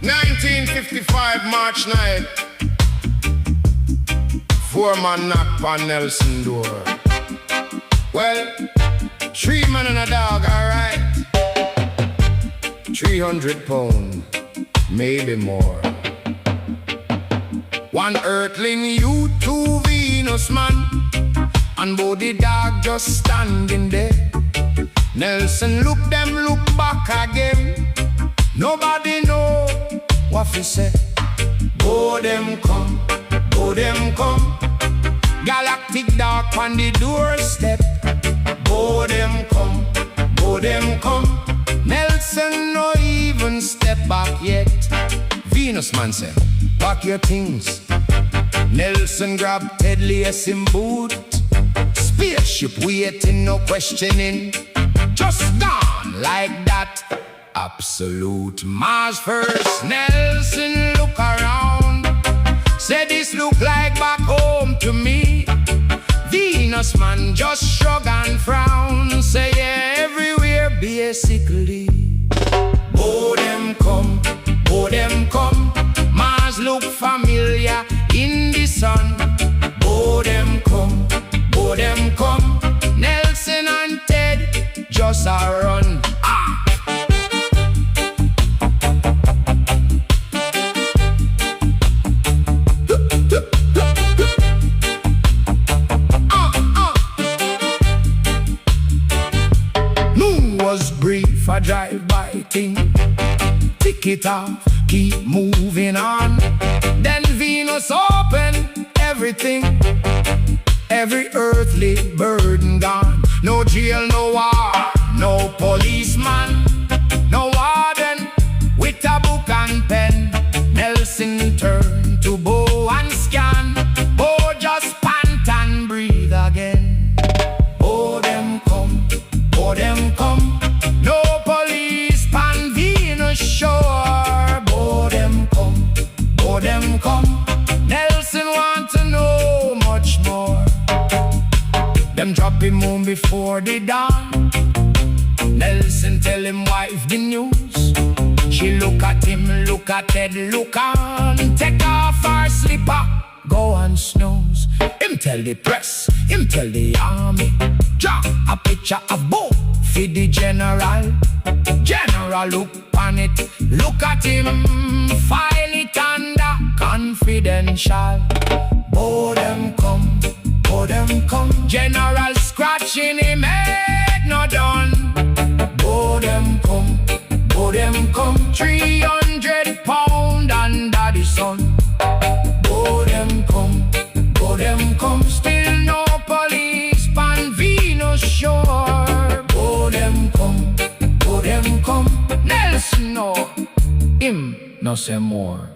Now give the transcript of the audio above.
1955 March night, 4-man knock on Nelson door. Well, 3 man and a dog, alright. 300 pound, maybe more. 1 earthling, you 2 Venus man, and both the dog just standing there. Nelson look them, look back again. Nobody know what he say. Go them come, go them come. Galactic dark on the doorstep. Go them come, go them come. Nelson no even step back yet. Venus man say, pack your things. Nelson grab Ted lace him boot. Spaceship waiting, no questioning. Just gone like that. Absolute Mars first. Nelson look around. Say this look like back home to me. Venus man just shrug and frown. Say yeah, everywhere basically. Oh them come, oh them come. Mars look familiar in the sun. Oh them come, oh them come. Nelson and Ted just a run. Was brief, a drive-by thing. Tick it off, keep moving on. Then Venus open everything. Every earthly burden gone. No jail, no war, no policeman, no warden with a book and pen. Nelson turned to bow and scan. Oh, just pant and breathe again. Oh, them come, oh, them come. No police pan Venus shore. Oh, them come, oh, them come. Nelson want to know much more. Them drop him home before the dawn. Nelson tell him wife the news. She look at him, look at Ted, look on. Take off her slipper, go and snooze. Him tell the press, him tell the army. Draw a picture of both for the general. General look on it, look at him, file it under confidential. Oh them come, oh them come. General scratching him head, no done. Oh them come, oh them come. 300 pound under the sun. Oh them come, oh them come. Still no police pan Venus shore. Oh them come, oh them come. Nelson no, him no say more.